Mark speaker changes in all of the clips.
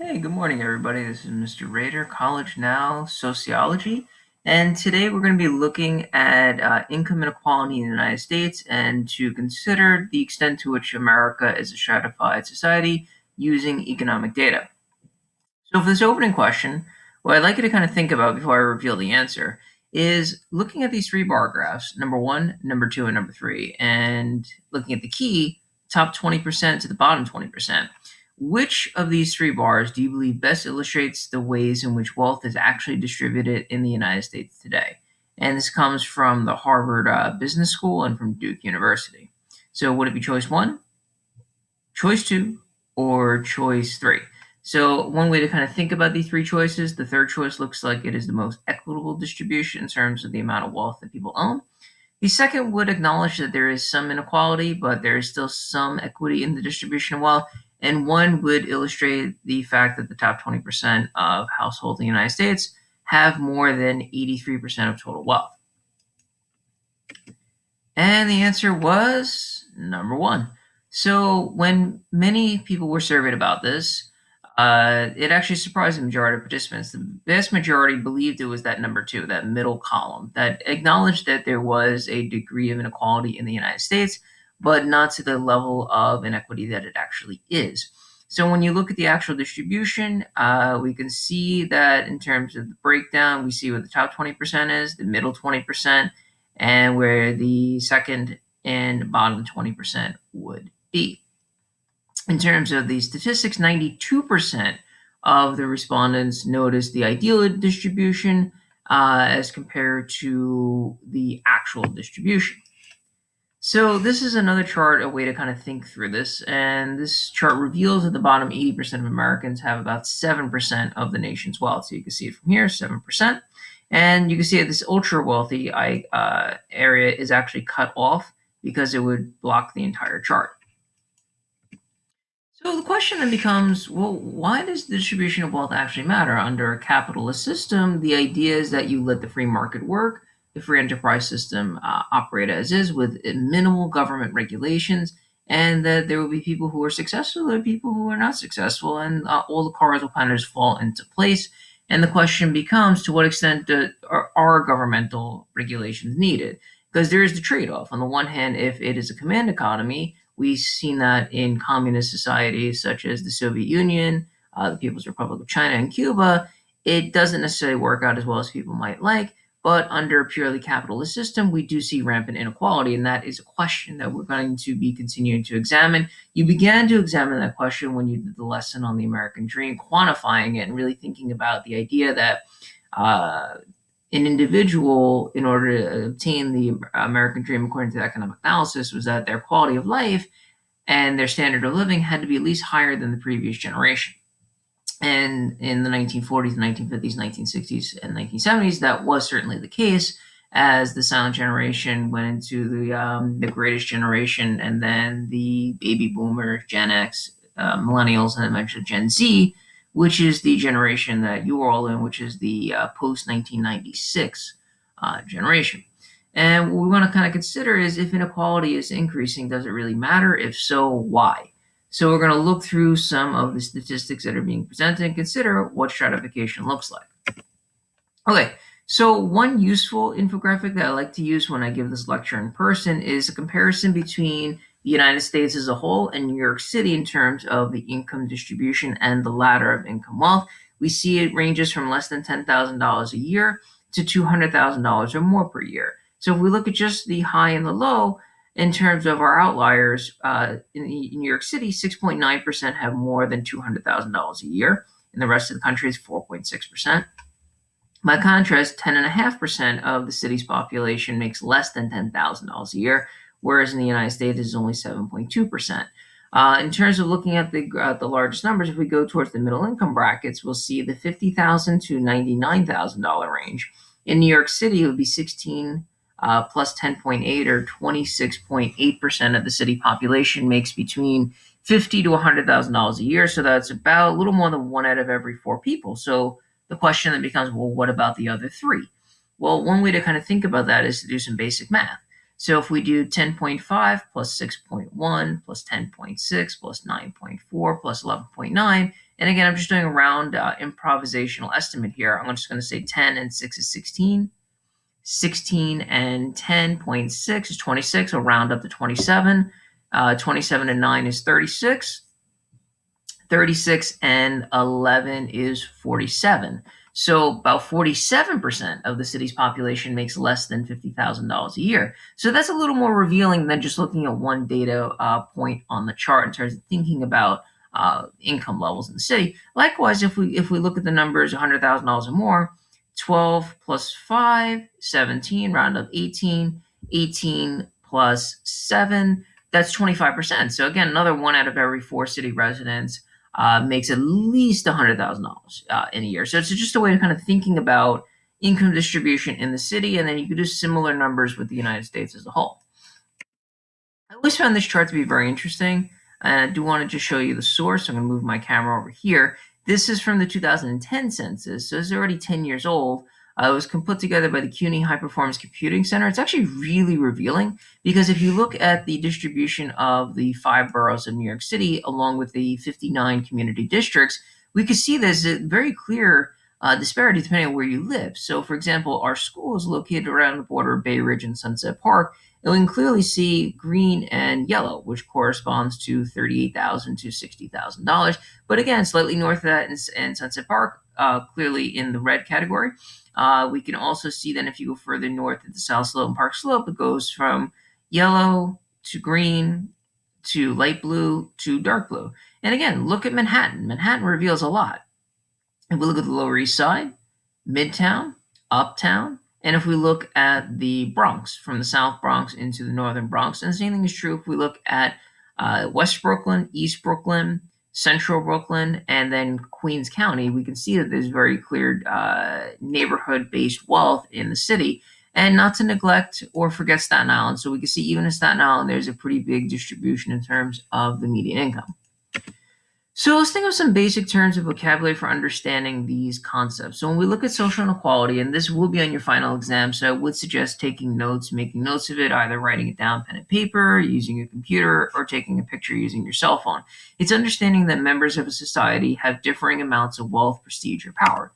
Speaker 1: Hey, good morning, everybody. This is Mr. Rader, College Now, Sociology. And today we're going to be looking at income inequality in the United States and to consider the extent to which America is a stratified society using economic data. So, for this opening question, what I'd like you to kind of think about before I reveal the answer is looking at these three bar graphs, number one, number two, and number three, and looking at the key, top 20% to the bottom 20%. Which of these three bars do you believe best illustrates the ways in which wealth is actually distributed in the United States today? And this comes from the Harvard Business School and from Duke University. So, would it be choice one, choice two, or choice three? So one way to kind of think about these three choices, the third choice looks like it is the most equitable distribution in terms of the amount of wealth that people own. The second would acknowledge that there is some inequality, but there is still some equity in the distribution of wealth. And one would illustrate the fact that the top 20% of households in the United States have more than 83% of total wealth. And the answer was number one. So when many people were surveyed about this, it actually surprised the majority of participants. The vast majority believed it was that number two, that middle column, that acknowledged that there was a degree of inequality in the United States, but not to the level of inequity that it actually is. So when you look at the actual distribution, we can see that in terms of the breakdown, we see what the top 20% is, the middle 20%, and where the second and bottom 20% would be. In terms of the statistics, 92% of the respondents noticed the ideal distribution as compared to the actual distribution. So this is another chart, a way to kind of think through this. And this chart reveals at the bottom 80% of Americans have about 7% of the nation's wealth. So you can see it from here, 7%. And you can see that this ultra wealthy area is actually cut off because it would block the entire chart. So the question then becomes, well, why does the distribution of wealth actually matter? Under a capitalist system, the idea is that you let the free market work, the free enterprise system operate as is with minimal government regulations, and that there will be people who are successful and people who are not successful, and all the cards will kind of just fall into place. And the question becomes, to what extent are governmental regulations needed? Because there is the trade-off. On the one hand, if it is a command economy, we've seen that in communist societies such as the Soviet Union, the People's Republic of China, and Cuba. It doesn't necessarily work out as well as people might like, but under a purely capitalist system, we do see rampant inequality, and that is a question that we're going to be continuing to examine. You began to examine that question when you did the lesson on the American dream, quantifying it and really thinking about the idea that an individual, in order to obtain the American dream, according to the economic analysis, was that their quality of life and their standard of living had to be at least higher than the previous generation. And in the 1940s, 1950s, 1960s, and 1970s, that was certainly the case as the silent generation went into the greatest generation, and then the baby boomers, Gen X, millennials, and eventually Gen Z, which is the generation that you are all in, which is the post 1996 generation. And what we want to kind of consider is, if inequality is increasing, does it really matter? If so, why? So we're going to look through some of the statistics that are being presented and consider what stratification looks like. Okay, so one useful infographic that I like to use when I give this lecture in person is a comparison between the United States as a whole and New York City in terms of the income distribution and the ladder of income wealth. We see it ranges from less than $10,000 a year to $200,000 or more per year. So if we look at just the high and the low, in terms of our outliers, in New York City, 6.9% have more than $200,000 a year, and the rest of the country is 4.6%. By contrast, 10.5% of the city's population makes less than $10,000 a year, whereas in the United States, it's only 7.2%. In terms of looking at the largest numbers, if we go towards the middle income brackets, we'll see the $50,000 to $99,000 range. In New York City, it would be 16 plus 10.8 or 26.8% of the city population makes between $50,000 to $100,000 a year. So that's about a little more than one out of every four people. So the question then becomes, well, what about the other three? Well, one way to kind of think about that is to do some basic math. So if we do 10.5 plus 6.1 plus 10.6 plus 9.4 plus 11.9, and again, I'm just doing a round improvisational estimate here. I'm just going to say 10 and 6 is 16. 16 and 10.6 is 26. I'll round up to 27. 27 and 9 is 36. 36 and 11 is 47. So about 47% of the city's population makes less than $50,000 a year. So that's a little more revealing than just looking at one data point on the chart in terms of thinking about income levels in the city. Likewise, if we look at the numbers, $100,000 or more, 12 plus 5, 17, round up 18, 18 plus 7, that's 25%. So again, another 1 out of every 4 city residents makes at least $100,000 in a year. So it's just a way of kind of thinking about income distribution in the city, and then you could do similar numbers with the United States as a whole. I always found this chart to be very interesting, and I do want to just show you the source. I'm going to move my camera over here. This is from the 2010 census, so it's already 10 years old. It was put together by the CUNY High Performance Computing Center. It's actually really revealing because if you look at the distribution of the 5 boroughs of New York City, along with the 59 community districts, we could see there's a very clear disparity depending on where you live. So, for example, our school is located around the border of Bay Ridge and Sunset Park, and we can clearly see green and yellow, which corresponds to $38,000 to $60,000. But again, slightly north of that in Sunset Park, clearly in the red category. We can also see then if you go further north at the South Slope and Park Slope, it goes from yellow to green to light blue to dark blue. And again, look at Manhattan. Manhattan reveals a lot. If we look at the Lower East Side, Midtown, Uptown, and if we look at the Bronx, from the South Bronx into the Northern Bronx, and the same thing is true if we look at West Brooklyn, East Brooklyn, Central Brooklyn, and then Queens County, we can see that there's very clear neighborhood-based wealth in the city. And not to neglect or forget Staten Island. So we can see even in Staten Island, there's a pretty big distribution in terms of the median income. So let's think of some basic terms of vocabulary for understanding these concepts. So when we look at social inequality, and this will be on your final exam, so I would suggest taking notes, making notes of it, either writing it down pen and paper, using a computer, or taking a picture using your cell phone. It's understanding that members of a society have differing amounts of wealth, prestige, or power.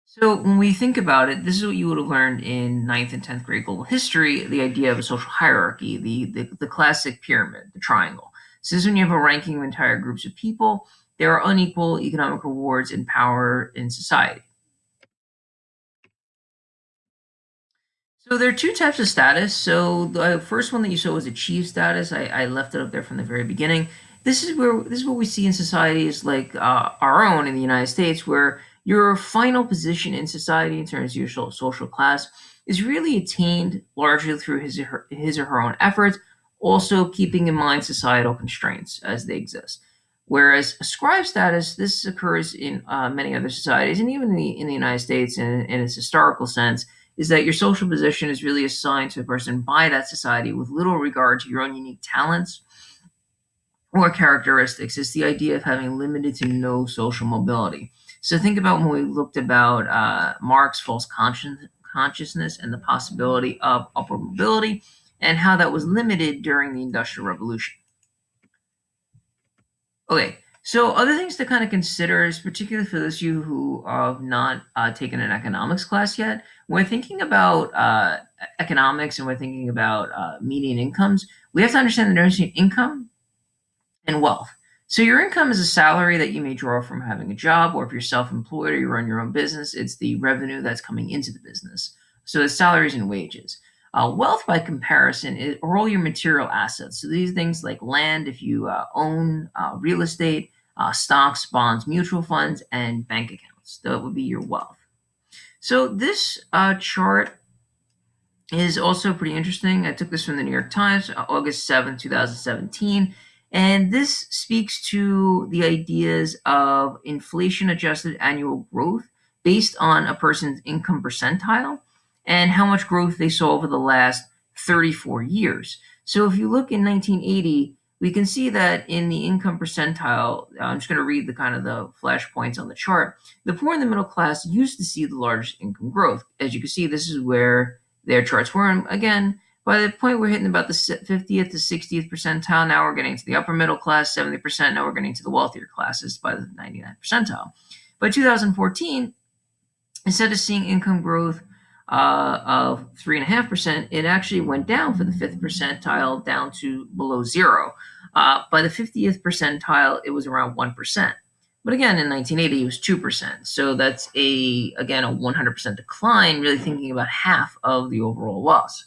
Speaker 1: So when we think about it, this is what you would have learned in 9th and 10th grade global history, the idea of a social hierarchy, the classic pyramid, the triangle. So this is when you have a ranking of entire groups of people. There are unequal economic rewards and power in society. So there are 2 types of status. So the first one that you saw was achieved status. I left it up there from the very beginning. This is what we see in societies like our own in the United States, where your final position in society in terms of your social class is really attained largely through his or her own efforts, also keeping in mind societal constraints as they exist. Whereas ascribed status, this occurs in many other societies, and even in the United States in its historical sense, is that your social position is really assigned to a person by that society with little regard to your own unique talents or characteristics. It's the idea of having limited to no social mobility. So think about when we looked about Marx' false consciousness and the possibility of upward mobility and how that was limited during the Industrial Revolution. Okay, so other things to kind of consider is particularly for those of you who have not taken an economics class yet, when we're thinking about economics and we're thinking about median incomes, we have to understand the difference between income and wealth. So your income is a salary that you may draw from having a job, or if you're self-employed or you run your own business, it's the revenue that's coming into the business. So it's salaries and wages. Wealth, by comparison, are all your material assets. So these things like land, if you own real estate, stocks, bonds, mutual funds, and bank accounts. That would be your wealth. So this chart is also pretty interesting. I took this from the New York Times, August 7th, 2017. And this speaks to the ideas of inflation-adjusted annual growth based on a person's income percentile and how much growth they saw over the last 34 years. So if you look in 1980, we can see that in the income percentile, I'm just going to read the kind of the flashpoints on the chart. The poor and the middle class used to see the largest income growth. As you can see, this is where their charts were. And again, by the point we're hitting about the 50th to 60th percentile, now we're getting to the upper middle class, 70%. Now we're getting to the wealthier classes by the 99th percentile. By 2014, instead of seeing income growth of 3.5%, it actually went down for the fifth percentile down to below zero. By the 50th percentile, it was around 1%. But again, in 1980, it was 2%. So that's again, a 100% decline, really thinking about half of the overall loss.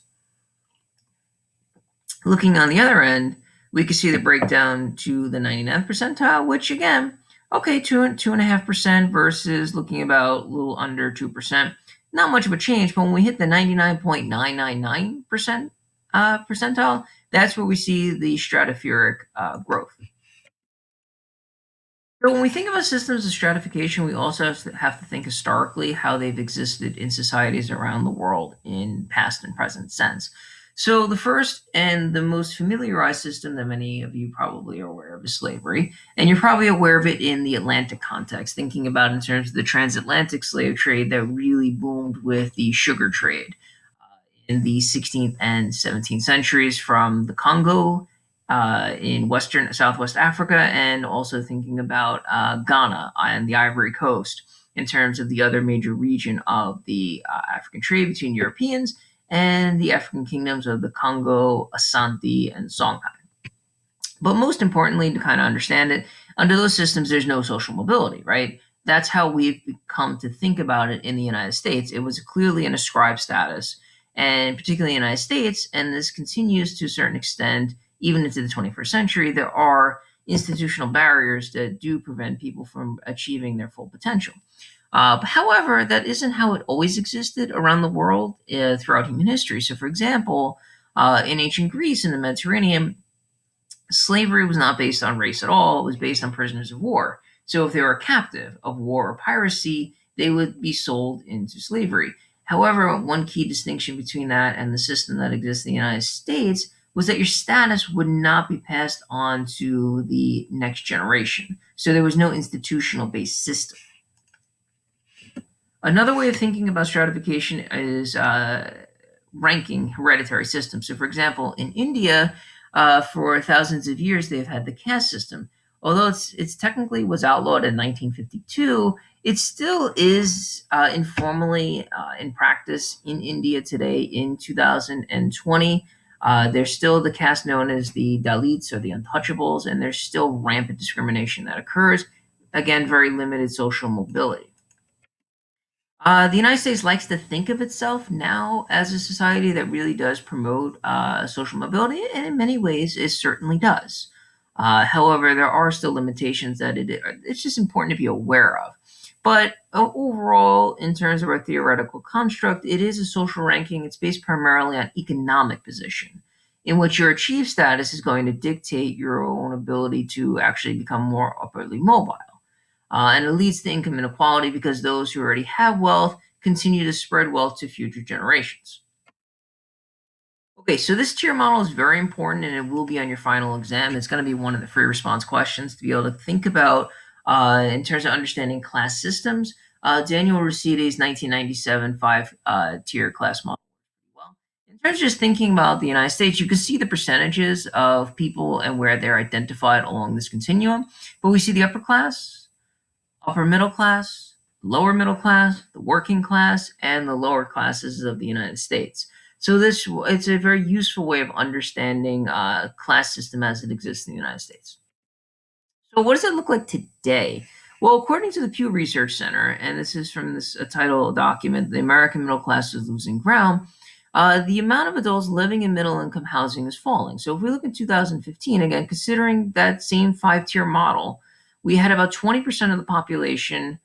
Speaker 1: Looking on the other end, we can see the breakdown to the 99th percentile, which again, okay, 2.5% versus looking about a little under 2%. Not much of a change, but when we hit the 99.999% percentile, that's where we see the stratospheric growth. So when we think about systems of stratification, we also have to think historically how they've existed in societies around the world in past and present sense. So the first and the most familiarized system that many of you probably are aware of is slavery, and you're probably aware of it in the Atlantic context, thinking about in terms of the transatlantic slave trade that really boomed with the sugar trade in the 16th and 17th centuries from the Congo in Southwest Africa, and also thinking about Ghana and the Ivory Coast in terms of the other major region of the African trade between Europeans and the African kingdoms of the Congo, Asante, and Songhai. But most importantly, to kind of understand it, under those systems, there's no social mobility, right? That's how we've come to think about it in the United States. It was clearly an ascribed status, and particularly in the United States, and this continues to a certain extent even into the 21st century, there are institutional barriers that do prevent people from achieving their full potential. However, that isn't how it always existed around the world throughout human history. So, for example, in ancient Greece in the Mediterranean, slavery was not based on race at all. It was based on prisoners of war. So if they were a captive of war or piracy, they would be sold into slavery. However, one key distinction between that and the system that exists in the United States was that your status would not be passed on to the next generation. So there was no institutional based system. Another way of thinking about stratification is ranking hereditary systems. So, for example, in India, for thousands of years, they've had the caste system. Although it's technically was outlawed in 1952, it still is informally in practice in India today in 2020. There's still the caste known as the Dalits or the untouchables, and there's still rampant discrimination that occurs. Again, very limited social mobility. The United States likes to think of itself now as a society that really does promote social mobility, and in many ways, it certainly does. However, there are still limitations that it's just important to be aware of. But overall, in terms of our theoretical construct, it is a social ranking. It's based primarily on economic position, in which your achieved status is going to dictate your own ability to actually become more upwardly mobile. And it leads to income inequality because those who already have wealth continue to spread wealth to future generations. Okay, so this tier model is very important and it will be on your final exam. It's going to be one of the free response questions to be able to think about in terms of understanding class systems. Daniel Rusidi's 1997 five-tier class model. Well, in terms of just thinking about the United States, you can see the percentages of people and where they're identified along this continuum. But we see the upper class, upper middle class, lower middle class, the working class, and the lower classes of the United States. So it's a very useful way of understanding class system as it exists in the United States. So what does it look like today? Well, according to the Pew Research Center, and this is from this title document, "The American Middle Class is Losing Ground," the amount of adults living in middle-income housing is falling. So if we look at 2015, again, considering that same five-tier model, we had about 20% of the population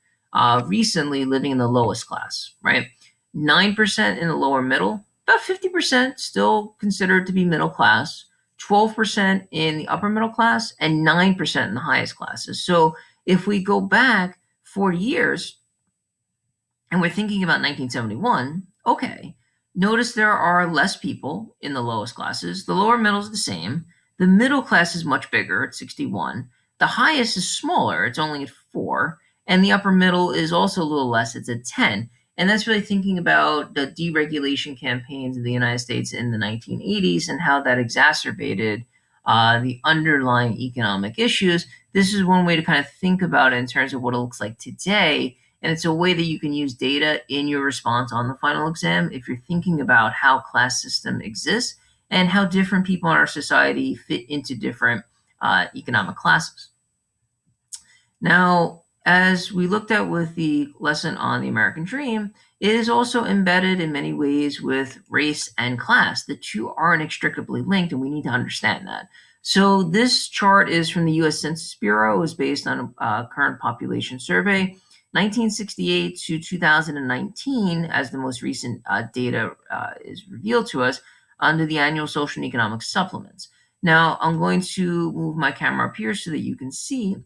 Speaker 1: recently living in the lowest class, right? 9% in the lower middle, about 50% still considered to be middle class, 12% in the upper middle class, and 9% in the highest classes. So if we go back 40 years and we're thinking about 1971, okay, notice there are less people in the lowest classes. The lower middle is the same. The middle class is much bigger at 61. The highest is smaller, it's only at 4. And the upper middle is also a little less, it's at 10. And that's really thinking about the deregulation campaigns in the United States in the 1980s and how that exacerbated the underlying economic issues. This is one way to kind of think about it in terms of what it looks like today. And it's a way that you can use data in your response on the final exam if you're thinking about how class system exists and how different people in our society fit into different economic classes. Now, as we looked at with the lesson on the American Dream, it is also embedded in many ways with race and class. The two are inextricably linked, and we need to understand that. So this chart is from the U.S. Census Bureau. It was based on a current population survey, 1968 to 2019, as the most recent data is revealed to us under the annual social and economic supplements. Now, I'm going to move my camera up here so that you can see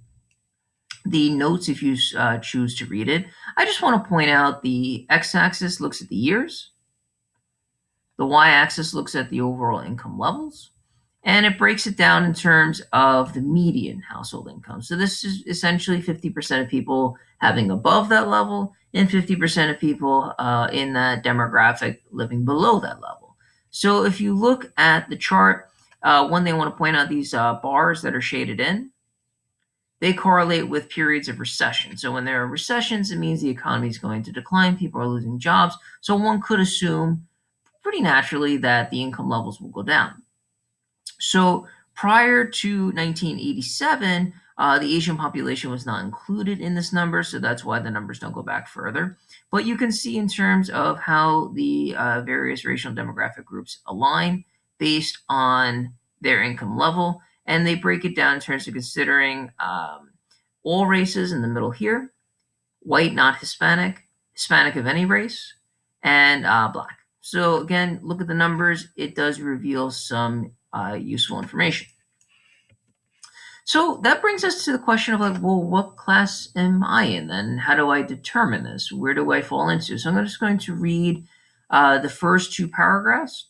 Speaker 1: the notes if you choose to read it. I just want to point out the x-axis looks at the years, the y-axis looks at the overall income levels, and it breaks it down in terms of the median household income. So this is essentially 50% of people having above that level and 50% of people in that demographic living below that level. So if you look at the chart, one thing I want to point out, these bars that are shaded in, they correlate with periods of recession. So when there are recessions, it means the economy is going to decline, people are losing jobs. So one could assume pretty naturally that the income levels will go down. So prior to 1987, the Asian population was not included in this number, so that's why the numbers don't go back further. But you can see in terms of how the various racial and demographic groups align based on their income level, and they break it down in terms of considering all races in the middle here, white, not Hispanic, Hispanic of any race, and Black. So again, look at the numbers. It does reveal some useful information. So that brings us to the question of like, well, what class am I in then? How do I determine this? Where do I fall into? So I'm just going to read the first two paragraphs.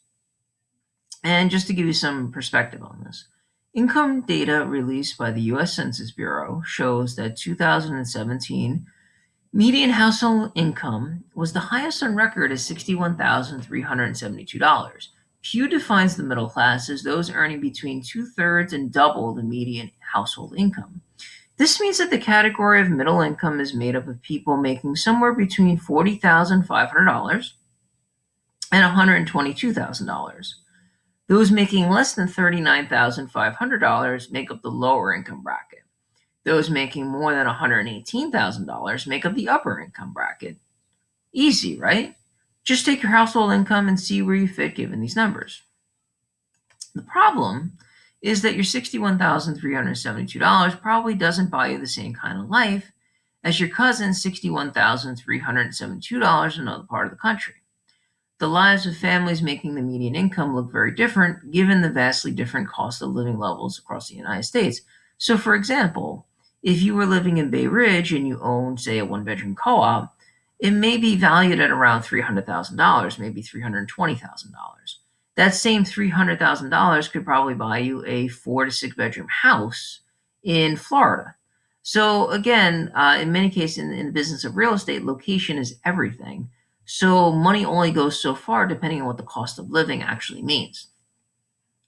Speaker 1: And just to give you some perspective on this, income data released by the U.S. Census Bureau shows that 2017 median household income was the highest on record at $61,372. Pew defines the middle class as those earning between two-thirds and double the median household income. This means that the category of middle income is made up of people making somewhere between $40,500 and $122,000. Those making less than $39,500 make up the lower income bracket. Those making more than $118,000 make up the upper income bracket. Easy, right? Just take your household income and see where you fit given these numbers. The problem is that your $61,372 probably doesn't buy you the same kind of life as your cousin's $61,372 in another part of the country. The lives of families making the median income look very different given the vastly different cost of living levels across the United States. So, for example, if you were living in Bay Ridge and you own, say, a one-bedroom co-op, it may be valued at around $300,000, maybe $320,000. That same $300,000 could probably buy you a 4 to 6 bedroom house in Florida. So again, in many cases in the business of real estate, location is everything. So money only goes so far depending on what the cost of living actually means.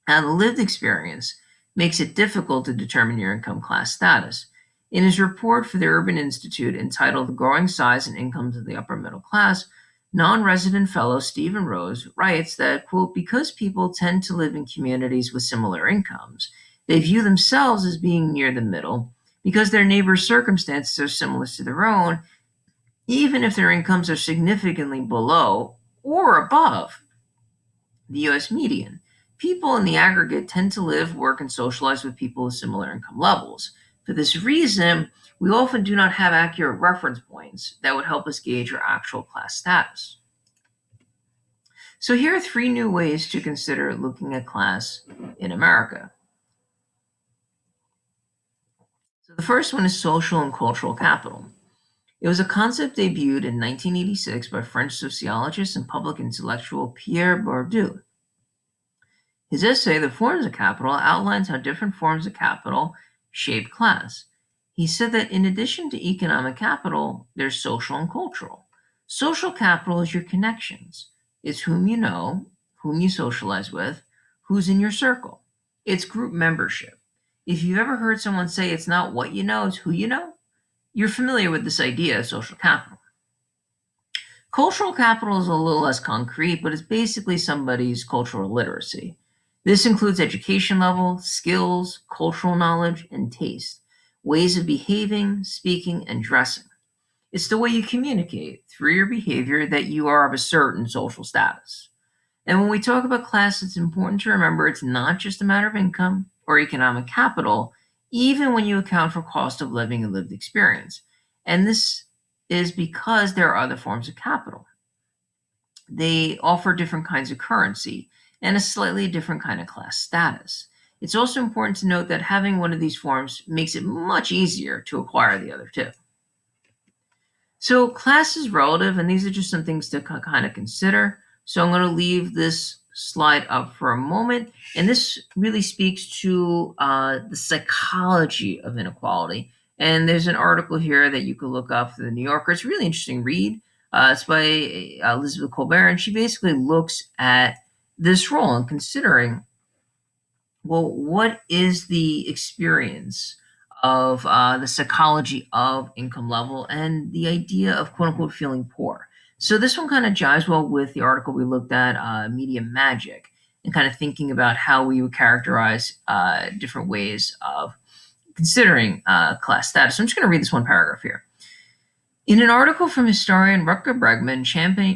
Speaker 1: And the lived experience makes it difficult to determine your income class status. In his report for the Urban Institute entitled The Growing Size and Incomes of the Upper Middle Class, non-resident fellow Stephen Rose writes that, quote, because people tend to live in communities with similar incomes, they view themselves as being near the middle because their neighbors' circumstances are similar to their own, even if their incomes are significantly below or above the U.S. median. People in the aggregate tend to live, work, and socialize with people with similar income levels. For this reason, we often do not have accurate reference points that would help us gauge our actual class status. So here are 3 new ways to consider looking at class in America. So the first one is social and cultural capital. It was a concept debuted in 1986 by French sociologist and public intellectual Pierre Bourdieu. His essay, The Forms of Capital, outlines how different forms of capital shape class. He said that in addition to economic capital, there's social and cultural. Social capital is your connections. It's whom you know, whom you socialize with, who's in your circle. It's group membership. If you've ever heard someone say it's not what you know, it's who you know, you're familiar with this idea of social capital. Cultural capital is a little less concrete, but it's basically somebody's cultural literacy. This includes education level, skills, cultural knowledge, and taste, ways of behaving, speaking, and dressing. It's the way you communicate through your behavior that you are of a certain social status. And when we talk about class, it's important to remember it's not just a matter of income or economic capital, even when you account for cost of living and lived experience. And this is because there are other forms of capital. They offer different kinds of currency and a slightly different kind of class status. It's also important to note that having one of these forms makes it much easier to acquire the other two. So class is relative, and these are just some things to kind of consider. So I'm going to leave this slide up for a moment, and this really speaks to the psychology of inequality. And there's an article here that you can look up for the New Yorker. It's a really interesting read. It's by Elizabeth Colbert, and she basically looks at this role and considering, well, what is the experience of the psychology of income level and the idea of quote unquote feeling poor? So this one kind of jives well with the article we looked at, Media Magic, and kind of thinking about how we would characterize different ways of considering class status. So I'm just going to read this one paragraph here. In an article from historian Rutger Bregman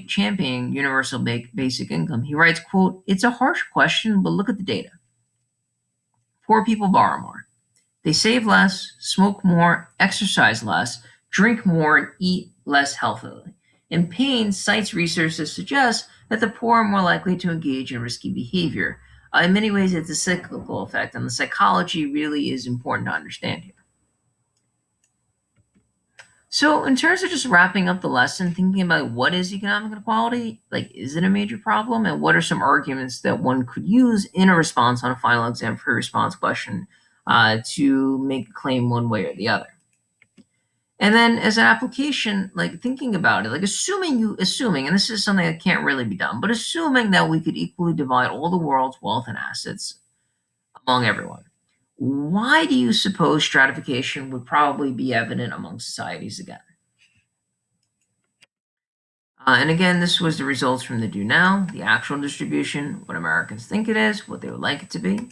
Speaker 1: championing universal basic income, he writes, quote, "It's a harsh question, but look at the data. Poor people borrow more. They save less, smoke more, exercise less, drink more, and eat less healthily. And Payne cites research that suggests that the poor are more likely to engage in risky behavior. In many ways, it's a cyclical effect, and the psychology really is important to understand here. So, in terms of just wrapping up the lesson, thinking about what is economic inequality, like, is it a major problem, and what are some arguments that one could use in a response on a final exam free response question to make a claim one way or the other? And then, as an application, like thinking about it, like assuming, and this is something that can't really be done, but assuming that we could equally divide all the world's wealth and assets among everyone, why do you suppose stratification would probably be evident among societies again? And again, this was the results from the do now, the actual distribution, what Americans think it is, what they would like it to be.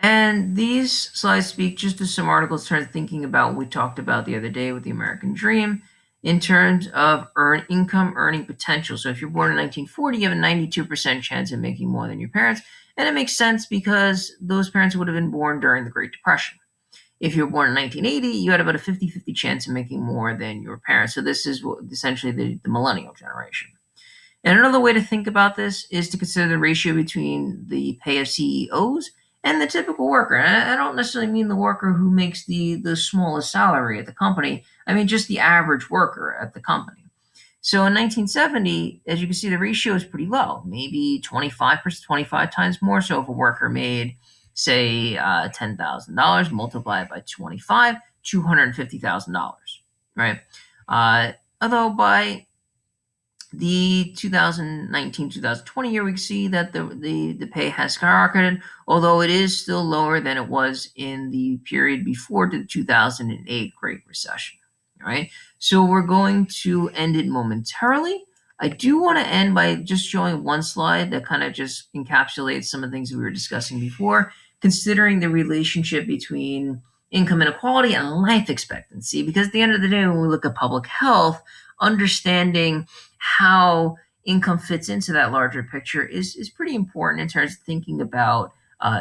Speaker 1: And these slides speak just to some articles started thinking about what we talked about the other day with the American dream in terms of income earning potential. So if you're born in 1940, you have a 92% chance of making more than your parents. And it makes sense because those parents would have been born during the Great Depression. If you were born in 1980, you had about a 50-50 chance of making more than your parents. So this is essentially the millennial generation. And another way to think about this is to consider the ratio between the pay of CEOs and the typical worker. And I don't necessarily mean the worker who makes the smallest salary at the company. I mean just the average worker at the company. So in 1970, as you can see, the ratio is pretty low, maybe 25 times more. So if a worker made, say, $10,000, multiplied by 25, $250,000, right? Although by the 2019-2020 year, we can see that the pay has skyrocketed, although it is still lower than it was in the period before the 2008 Great Recession. All right, so we're going to end it momentarily. I do want to end by just showing one slide that kind of just encapsulates some of the things we were discussing before, considering the relationship between income inequality and life expectancy. Because at the end of the day, when we look at public health, understanding how income fits into that larger picture is pretty important in terms of thinking about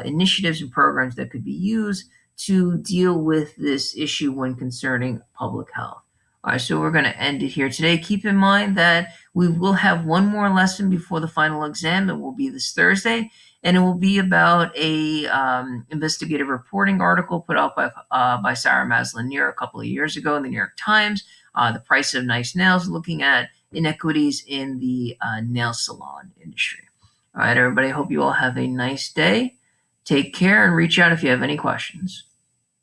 Speaker 1: initiatives and programs that could be used to deal with this issue when concerning public health. All right, so we're going to end it here today. Keep in mind that we will have one more lesson before the final exam. It will be this Thursday, and it will be about a investigative reporting article put out by Sarah Maslin-Nier a couple of years ago in the New York Times, The Price of Nice Nails, looking at inequities in the nail salon industry. All right, everybody, I hope you all have a nice day. Take care and reach out if you have any questions.